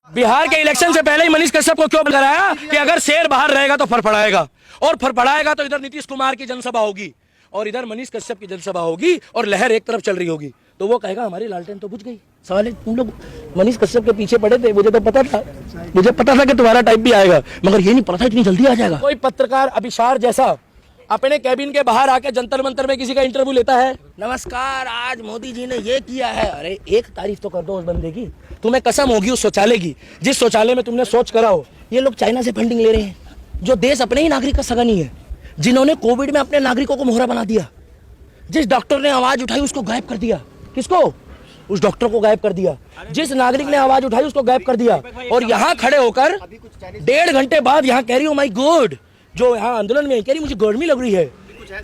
बिहार के इलेक्शन से पहले ही मनीष कश्यप को क्यों कराया कि अगर शेर बाहर रहेगा तो फड़फड़ाएगा, और फड़फड़ाएगा तो इधर नीतीश कुमार की जनसभा होगी और इधर मनीष कश्यप की जनसभा होगी और लहर एक तरफ चल रही होगी, तो वो कहेगा हमारी लालटेन तो बुझ गई। सवाल है तुम लोग मनीष कश्यप के पीछे पड़े थे, मुझे पता था कि तुम्हारा टाइप भी आएगा, मगर ये नहीं पता था इतनी जल्दी आ जाएगा। कोई पत्रकार अभिसार जैसा अपने कैबिन के बाहर आके जंतर मंतर में किसी का इंटरव्यू लेता है, नमस्कार आज मोदी जी ने ये किया है। अरे एक तारीफ तो कर दो उस बंदे की, तुम्हें कसम होगी उस शौचालय की जिस शौचालय में तुमने शौच करा हो। ये लोग चाइना से फंडिंग ले रहे हैं, जो देश अपने ही नागरिक का सगा नहीं है, जिन्होंने कोविड में अपने नागरिकों को मोहरा बना दिया। जिस डॉक्टर ने आवाज उठाई उसको गायब कर दिया। किसको? उस डॉक्टर को गायब कर दिया। जिस नागरिक ने आवाज उठाई उसको गायब कर दिया। और यहाँ खड़े होकर 1.5 घंटे बाद यहाँ कह रही हो माई गॉड, जो यहाँ आंदोलन में कह रही मुझे गर्मी लग रही है।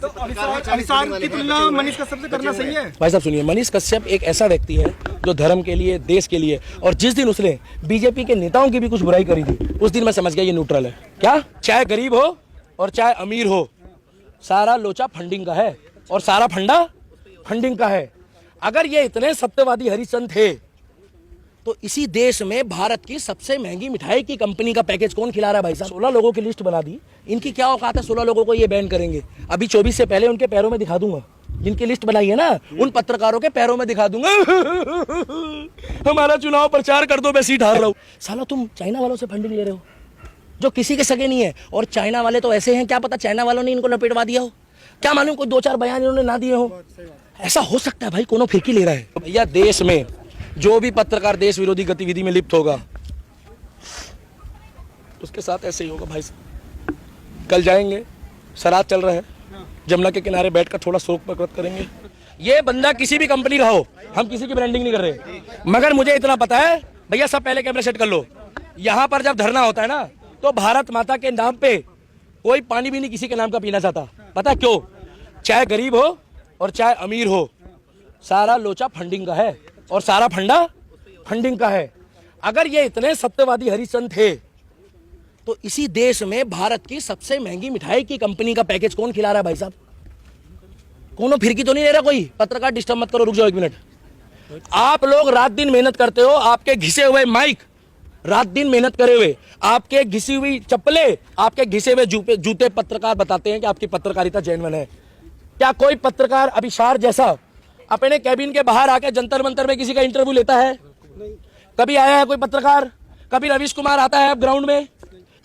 तो अभिसार की तुलना मनीष कश्यप से करना सही है? भाई साहब सुनिए, मनीष कश्यप एक ऐसा व्यक्ति है जो धर्म के लिए, देश के लिए, और जिस दिन उसने बीजेपी के नेताओं की भी कुछ बुराई करी थी उस दिन मैं समझ गया ये न्यूट्रल है। क्या? चाहे गरीब हो और चाहे अमीर हो, सारा लोचा फंडिंग का है और सारा फंडा फंडिंग का है। अगर ये इतने सत्यवादी हरिचंद थे तो इसी देश में भारत की सबसे महंगी मिठाई की कंपनी का पैकेज कौन खिला रहा है? भाई साहब 16 लोगों की लिस्ट बना दी। इनकी क्या औकात है 16 लोगों को ये बैन करेंगे? अभी 24 से पहले उनके पैरों में दिखा दूंगा, जिनकी लिस्ट बनाई है ना उन पत्रकारों के पैरों में दिखा दूंगा। हमारा चुनाव प्रचार कर दो, मैं सीट हार रहा हूं। साला तुम चाइना वालों से फंडिंग ले रहे हो जो किसी के सगे नहीं है, और चाइना वाले तो ऐसे हैं, क्या पता चाइना वालों ने इनको लपेटवा दिया हो, क्या मालूम कोई 2-4 बयान इन्होंने ना दिए हो। ऐसा हो सकता है भाई, कोनो फिरकी ले रहा है। भैया देश में जो भी पत्रकार देश विरोधी गतिविधि में लिप्त होगा उसके साथ ऐसे ही होगा भाई साहब। कल जाएंगे, शराब चल रहा है, जमुना के किनारे बैठकर थोड़ा शोक प्रकट करेंगे। ये बंदा किसी भी कंपनी का हो, हम किसी की ब्रांडिंग नहीं कर रहे, मगर मुझे इतना पता है भैया, सब पहले कैमरा सेट कर लो। यहाँ पर जब धरना होता है ना तो भारत माता के नाम पे कोई पानी भी नहीं किसी के नाम का पीना चाहता। पता है क्यों? चाहे गरीब हो और चाहे अमीर हो, सारा लोचा फंडिंग का है और सारा फंडा फंडिंग का है। अगर ये इतने सत्यवादी हरिचंद थे तो इसी देश में भारत की सबसे महंगी मिठाई की कंपनी का पैकेज कौन खिला रहा है? भाई साहब कोनो फिरकी तो नहीं ले रहा कोई? पत्रकार डिस्टर्ब मत करो, रुक जाओ 1 मिनट। आप लोग रात दिन मेहनत करते हो, आपके घिसे हुए माइक रात दिन मेहनत करे हुए, आपके घिसी हुई चप्पलें, आपके घिसे हुए जूते पत्रकार बताते हैं कि आपकी पत्रकारिता जेन्युइन है। क्या कोई पत्रकार अभिसार जैसा अपने कैबिन के बाहर आके जंतर मंतर में किसी का इंटरव्यू लेता है? कभी आया है कोई पत्रकार? कभी रवीश कुमार आता है अब ग्राउंड में?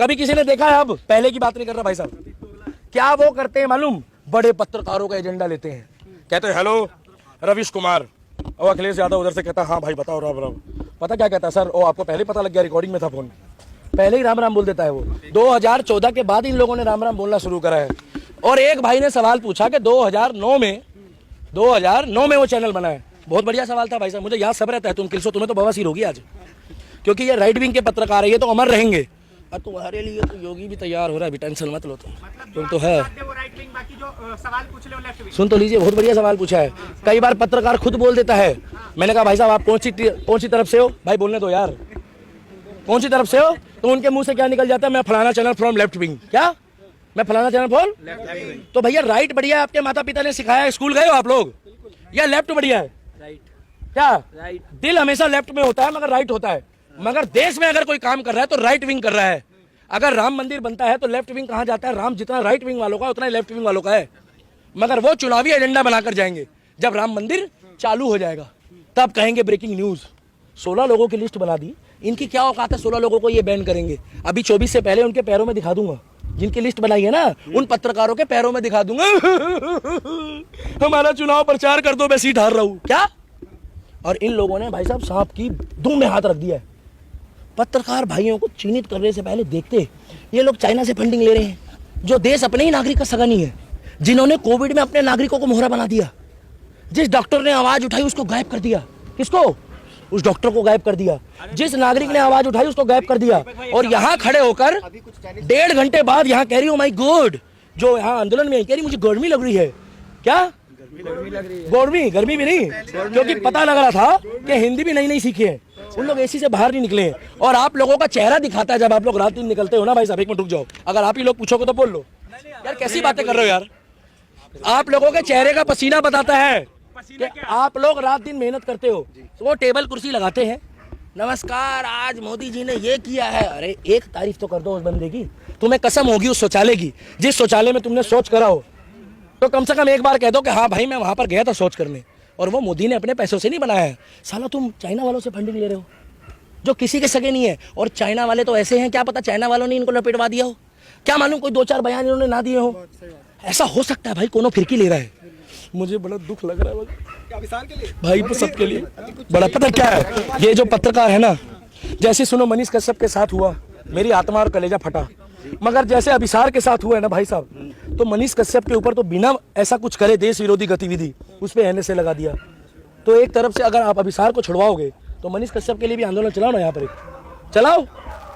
कभी किसी ने देखा है? अब पहले की बात नहीं कर रहा भाई साहब। क्या वो करते हैं मालूम? बड़े पत्रकारों का एजेंडा लेते हैं, कहते हैं हेलो रवीश कुमार, और अखिलेश यादव उधर से कहता है हाँ भाई बताओ राम। पता क्या कहता है? सर ओ आपको पहले पता लग गया, रिकॉर्डिंग में था फोन, पहले ही राम राम बोल देता है वो। 2014 के बाद इन लोगों ने राम राम बोलना शुरू करा है। और एक भाई ने सवाल पूछा कि 2009 में वो चैनल बना है। बहुत बढ़िया सवाल था भाई साहब, मुझे याद सब रहता है। तुम किलसो, तुम्हें तो बवासीर होगी आज, क्योंकि ये राइट विंग के पत्रकार है, ये तो अमर रहेंगे। और तुम्हारे लिए तो योगी भी तैयार हो रहा है, अभी टेंशन मत लो तुम तो है। सुन तो लीजिए, बहुत बढ़िया सवाल पूछा है। कई बार पत्रकार खुद बोल देता है। मैंने कहा भाई साहब आप कौन सी तरफ से हो? भाई बोलने दो यार, कौन सी तरफ से हो? तो उनके मुंह से क्या निकल जाता है? मैं फलाना चैनल फ्रॉम लेफ्ट विंग। क्या? मैं फलाना चैनल फ्रॉम लेफ्ट विंग। तो भैया राइट बढ़िया है, आपके माता पिता ने सिखाया है, स्कूल गए हो आप लोग? या लेफ्ट बढ़िया है? राइट। क्या? राइट। दिल हमेशा लेफ्ट में होता है मगर राइट होता है। मगर देश में अगर कोई काम कर रहा है तो राइट विंग कर रहा है। अगर राम मंदिर बनता है तो लेफ्ट विंग कहाँ जाता है? राम जितना राइट विंग वालों का उतना ही लेफ्ट विंग वालों का है। मगर वो चुनावी एजेंडा बनाकर जाएंगे। जब राम मंदिर चालू हो जाएगा तब कहेंगे ब्रेकिंग न्यूज। 16 लोगों की लिस्ट बना दी। इनकी क्या औकात है 16 लोगों को ये बैन करेंगे? अभी 24 से पहले उनके पैरों में दिखा दूंगा, जिनकी लिस्ट बनाई है ना उन पत्रकारों के पैरों में दिखा दूंगा। हमारा चुनाव प्रचार कर दो, मैं सीट हार रहा हूं। क्या? और इन लोगों ने भाई साहब सांप की दुम में हाथ रख दिया है। पत्रकार भाइयों को चिन्हित करने से पहले देखते ये लोग चाइना से फंडिंग ले रहे हैं, जो देश अपने ही नागरिक का सगा नहीं है, जिन्होंने कोविड में अपने नागरिकों को मोहरा बना दिया। जिस डॉक्टर ने आवाज उठाई उसको गायब कर दिया। किसको? उस डॉक्टर को गायब कर दिया। जिस नागरिक ने आवाज उठाई उसको गायब कर दिया। और यहाँ खड़े होकर 1.5 घंटे बाद यहाँ कह रही हो माई गॉड, जो यहाँ आंदोलन में कह रही मुझे गर्मी लग रही है। क्या गर्मी भी नहीं, क्योंकि पता लग रहा था कि हिंदी भी नहीं सीखे हैं, उन लोग एसी से बाहर नहीं निकले हैं। और आप लोगों का चेहरा दिखाता है जब आप लोग रात दिन निकलते हो ना। भाई साहब 1 मिनट रुक जाओ, अगर आप ही लोग पूछोगे तो बोल लो यार, कैसी बातें कर रहे हो यार। आप लोगों के चेहरे का पसीना बताता है कि आप लोग रात दिन मेहनत करते हो। तो वो टेबल कुर्सी लगाते हैं, नमस्कार, आज मोदी जी ने ये किया है। अरे एक तारीफ तो कर दो उस बंदे की। तुम्हें कसम होगी उस शौचालय की, जिस शौचालय में तुमने शौच करा हो, तो कम से कम एक बार कह दो कि हाँ भाई मैं वहां पर गया था शौच करने, और वो मोदी ने अपने पैसों से नहीं बनाया है। साला तुम चाइना वालों से फंडिंग ले रहे हो जो किसी के सगे नहीं है। और चाइना वाले तो ऐसे हैं, क्या पता चाइना वालों ने इनको लपेटवा दिया हो, क्या मालूम कोई 2-4 बयान इन्होंने ना दिए हो। ऐसा हो सकता है भाई, कोनो फिरकी ले रहा है। मुझे बड़ा दुख लग रहा है अभिसार के लिए भाई, वो सबके लिए बड़ा। पता क्या है, ये जो पत्रकार है ना, जैसे सुनो मनीष कश्यप के साथ हुआ, मेरी आत्मा और कलेजा फटा। मगर जैसे अभिसार के साथ हुआ है ना भाई साहब, तो मनीष कश्यप के ऊपर तो बिना ऐसा कुछ करे देश विरोधी गतिविधि उस पर एनएसए लगा दिया। तो एक तरफ से अगर आप अभिसार को छुड़वाओगे तो मनीष कश्यप के लिए भी आंदोलन चलाओ ना, यहाँ पर एक चलाओ।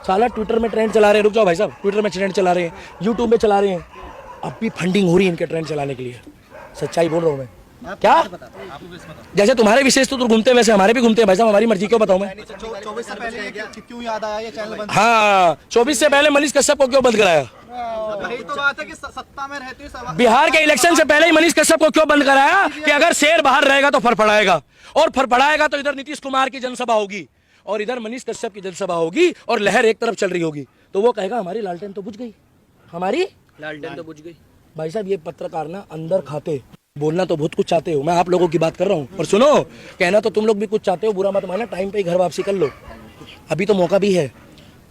साला ट्विटर में ट्रेंड चला रहे हैं, रुक जाओ भाई साहब, ट्विटर में ट्रेंड चला रहे हैं, यूट्यूब में चला रहे हैं, अब भी फंडिंग हो रही है इनके ट्रेंड चलाने के लिए। सच्चाई बोल रहा हूँ मैं। क्या जैसे तुम्हारे विशेष तो घूमते हैं, वैसे हमारे भी घूमते हैं भाई साहब, हमारी मर्जी क्यों बताऊं मैं। 24 से पहले क्यों याद आया ये चैनल बंद? हाँ, 24 से पहले मनीष कश्यप को क्यों बंद कराया? वही तो बात है कि सत्ता में रहते हुए बिहार के इलेक्शन से पहले ही मनीष कश्यप को क्यों बंद कराया कि अगर शेर बाहर रहेगा तो फड़फड़ाएगा, और फड़फड़ाएगा तो इधर नीतीश कुमार की जनसभा होगी और इधर मनीष कश्यप की जनसभा होगी, और लहर एक तरफ चल रही होगी, तो वो कहेगा हमारी लालटेन तो बुझ गई, हमारी लालटेन तो बुझ गई। भाई साहब ये पत्रकार ना अंदर खाते, बोलना तो बहुत कुछ चाहते हो, मैं आप लोगों की बात कर रहा हूँ, और सुनो कहना तो तुम लोग भी कुछ चाहते हो, बुरा मत माना, टाइम पे ही घर वापसी कर लो, अभी तो मौका भी है।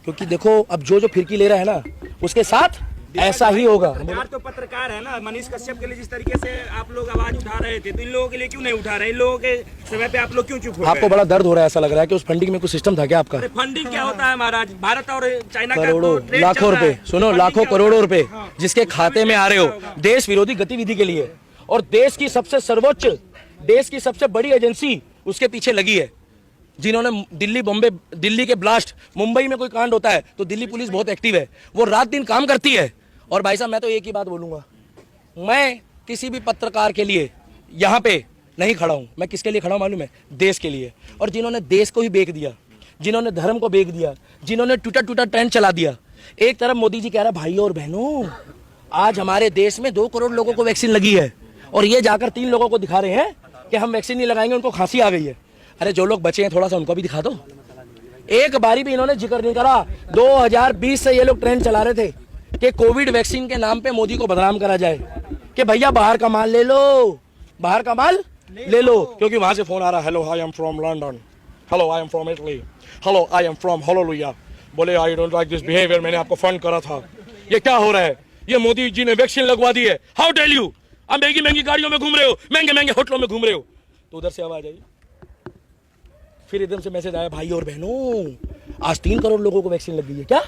क्योंकि देखो अब जो फिरकी ले रहा है ना, उसके साथ ऐसा ही होगा। बिहार तो पत्रकार है ना, मनीष कश्यप के लिए जिस तरीके से आप लोग आवाज उठा रहे थे, तो इन लोगों के लिए क्यों नहीं उठा रहे? इन लोगों के समय पे आप लोग क्यों चुप हो गए? आपको बड़ा दर्द हो रहा है, ऐसा लग रहा है कि उस फंडिंग में कुछ सिस्टम था क्या आपका? फंडिंग क्या होता है महाराज? भारत और चाइना का करोड़ों तो ट्रेड लाखों चल रहा रुपए, है। सुनो लाखों करोड़ों रुपए जिसके खाते में आ रहे हो देश विरोधी गतिविधि के लिए, और देश की सबसे सर्वोच्च, देश की सबसे बड़ी एजेंसी उसके पीछे लगी है, जिन्होंने दिल्ली बॉम्बे, दिल्ली के ब्लास्ट, मुंबई में कोई कांड होता है तो दिल्ली पुलिस बहुत एक्टिव है, वो रात दिन काम करती है। और भाई साहब मैं तो एक ही बात बोलूंगा, मैं किसी भी पत्रकार के लिए यहाँ पे नहीं खड़ा हूँ, मैं किसके लिए खड़ा हूँ मालूम है? देश के लिए। और जिन्होंने देश को ही बेच दिया, जिन्होंने धर्म को बेच दिया, जिन्होंने ट्विटर ट्रेंड चला दिया। एक तरफ मोदी जी कह रहा है भाइयों और बहनों आज हमारे देश में 2 करोड़ लोगों को वैक्सीन लगी है, और ये जाकर 3 लोगों को दिखा रहे हैं कि हम वैक्सीन नहीं लगाएंगे, उनको खांसी आ गई है। अरे जो लोग बचे हैं थोड़ा सा उनको भी दिखा दो। एक बारी भी इन्होंने जिक्र नहीं करा। 2020 से ये लोग ट्रेंड चला रहे थे कि कोविड वैक्सीन के नाम पे मोदी को बदनाम करा जाए कि भैया बाहर का माल ले लो, बाहर का माल ले लो, क्योंकि वहां से फोन आ रहा है, hello I am from London, hello I am from Italy, hello I am from hallelujah, बोले I don't like this behaviour, मैंने आपको फंड करा था। ये क्या हो रहा है? ये मोदी जी ने वैक्सीन लगवा दी है, हाउ टेल यू? आप महंगी महंगी गाड़ियों में घूम रहे हो, महंगे महंगे होटलों में घूम रहे हो। तो उधर से आवाज आई, फिर एकदम से मैसेज आया, भाई और बहनों आज 3 करोड़ लोगों को वैक्सीन लग गई है। क्या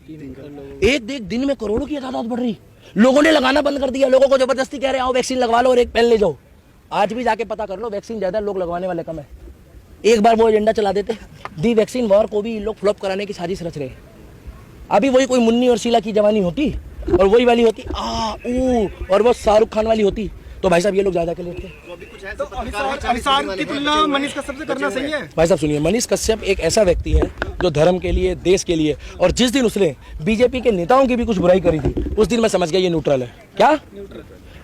एक दिन में करोड़ों की तादाद बढ़ रही, लोगों ने लगाना बंद कर दिया, लोगों को जबरदस्ती कह रहे हैं आओ वैक्सीन लगवा लो और एक पेन ले जाओ। आज भी जाके पता कर लो, वैक्सीन ज्यादा, लोग लगवाने वाले कम है। एक बार वो एजेंडा चला देते, दी वैक्सीन वॉर को भी लोग फ्लॉप कराने की साजिश रच रहे। अभी वही कोई मुन्नी और शीला की जवानी होती और वही वाली होती और वो शाहरुख खान वाली होती, तो भाई साहब ये लोग ज्यादा के लेते। तो अभिसार की तुलना मनीष कश्यप से करना सही है? भाई साहब सुनिए, मनीष कश्यप एक ऐसा व्यक्ति है जो धर्म के लिए, देश के लिए, और जिस दिन उसने बीजेपी के नेताओं की भी कुछ बुराई करी थी उस दिन मैं समझ गया ये न्यूट्रल है। क्या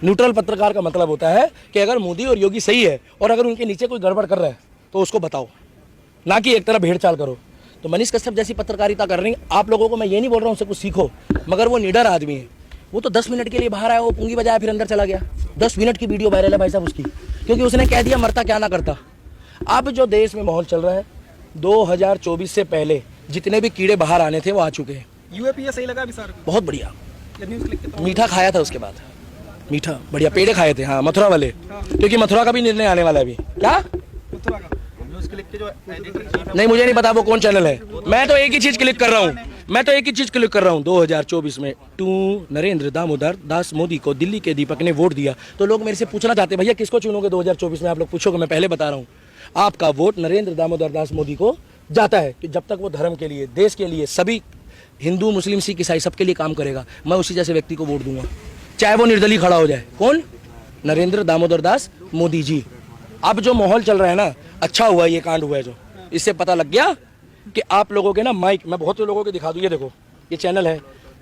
न्यूट्रल पत्रकार का मतलब होता है कि अगर मोदी और योगी सही है और अगर उनके नीचे कोई गड़बड़ कर रहा है तो उसको बताओ, ना कि एक तरफ भेड़चाल करो। तो मनीष कश्यप जैसी पत्रकारिता कर रही, आप लोगों को मैं ये नहीं बोल रहा हूँ उससे कुछ सीखो, मगर वो निडर आदमी है। वो तो 10 मिनट के लिए बाहर आया, वो पुंगी बजाया फिर अंदर चला गया। 10 मिनट की वीडियो वायरल है भाई साहब उसकी, क्योंकि उसने कह दिया मरता क्या ना करता। अब जो देश में माहौल चल रहा है, 2024 से पहले जितने भी कीड़े बाहर आने थे वो आ चुके हैं। यूएपीए सही लगा अभिसार को? बहुत बढ़िया, मीठा खाया था उसके बाद, मीठा बढ़िया पेड़े खाए थे। हाँ मथुरा वाले, क्योंकि मथुरा का भी निर्णय आने वाला है अभी। क्या मथुरा का नहीं मुझे नहीं पता वो कौन चैनल है, मैं तो एक ही चीज क्लिक कर रहा हूँ, मैं तो एक ही चीज क्लिक कर रहा हूँ। 2024 में नरेंद्र दामोदर दास मोदी को दिल्ली के दीपक ने वोट दिया। तो लोग मेरे से पूछना चाहते हैं भैया किसको चुनोगे 2024 में? आप लोग पूछोगे, मैं पहले बता रहा हूँ, आपका वोट नरेंद्र दामोदर दास मोदी को जाता है कि जब तक वो धर्म के लिए, देश के लिए, सभी हिंदू मुस्लिम सिख ईसाई सबके लिए काम करेगा, मैं उसी जैसे व्यक्ति को वोट दूंगा, चाहे वो निर्दलीय खड़ा हो जाए। कौन? नरेंद्र दामोदर दास मोदी जी। अब जो माहौल चल रहा है ना, अच्छा हुआ ये कांड हुआ है जो, इससे पता लग गया कि आप लोगों के ना माइक, मैं बहुत से लोगों को दिखा दूँ, ये देखो ये चैनल है,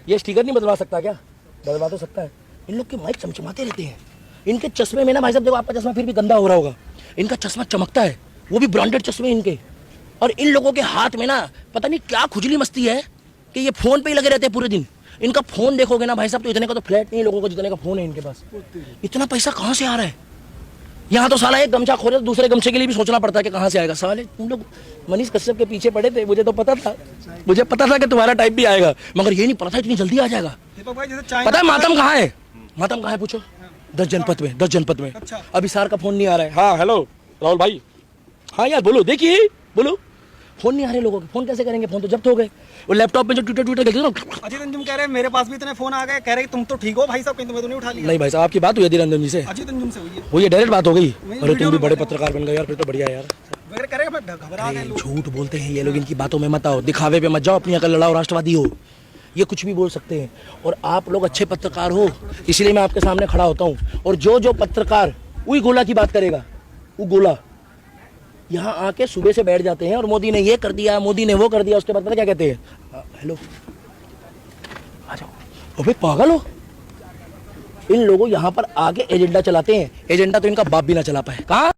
ये स्टिकर नहीं बदलवा सकता क्या? बदलवा तो सकता है। इन लोग के माइक चमचमाते रहते हैं, इनके चश्मे में ना भाई साहब देखो, आपका चश्मा फिर भी गंदा हो रहा होगा, इनका चश्मा चमकता है, वो भी ब्रांडेड चश्मे इनके, और इन लोगों के हाथ में ना पता नहीं क्या खुजली मस्ती है कि ये फोन पे ही लगे रहते हैं पूरे दिन। इनका फोन देखोगे ना भाई साहब, तो इतने का तो फ्लैट नहीं लोगों को जितने का फोन है इनके पास। इतना पैसा कहाँ से आ रहा है? यहाँ तो साला एक गमछा खोले तो दूसरे गमछे के लिए भी सोचना पड़ता है कि कहाँ से आएगा। साले तुम लोग मनीष कश्यप के पीछे पड़े थे, मुझे तो पता था, मुझे पता था कि तुम्हारा टाइप भी आएगा, मगर ये नहीं पता था इतनी जल्दी आ जाएगा। पता है मातम कहाँ है? मातम कहाँ है पूछो? 10 जनपद में, 10 जनपद में। अच्छा। अभी सार का फोन नहीं आ रहा है। हाँ हेलो राहुल भाई, हाँ यार बोलो, देखिए बोलो, फोन नहीं आ रहे लोगों के। फोन कैसे करेंगे? फोन तो जब्त हो गए। वो लैपटॉप में जो ट्विटर खेलते ना। अजीत अंजुम कह रहे हैं मेरे पास भी इतने फोन आ गए, कह रहे तुम तो ठीक हो भाई साहब, कहीं तुम्हें तो नहीं उठा लिया? नहीं भाई साहब, आपकी बात हुई अधीर रंजन जी से? अजीत अंजुम से हुई है। वो ये डायरेक्ट बात हो गई? वही अरे तुम वीडियो भी में बड़े बताया। पत्रकार बन गए यार, फिर तो बढ़िया यार। वगैरह कह रहे हैं घबरा गए लोग। झूठ बोलते हैं ये लोग, इनकी बातों में मत आओ, दिखावे पे मत जाओ, अपनी अकल लड़ाओ, राष्ट्रवादी हो, ये कुछ भी बोल सकते हैं। और आप लोग अच्छे पत्रकार हो, इसलिए मैं आपके सामने खड़ा होता हूँ। और जो पत्रकार वही गोला की बात करेगा, वो गोला यहाँ आके सुबह से बैठ जाते हैं और मोदी ने ये कर दिया, मोदी ने वो कर दिया, उसके बाद पता क्या कहते हैं? हेलो आ जाओ। अबे पागल हो, इन लोगों यहाँ पर आके एजेंडा चलाते हैं। एजेंडा तो इनका बाप भी ना चला पाए। कहाँ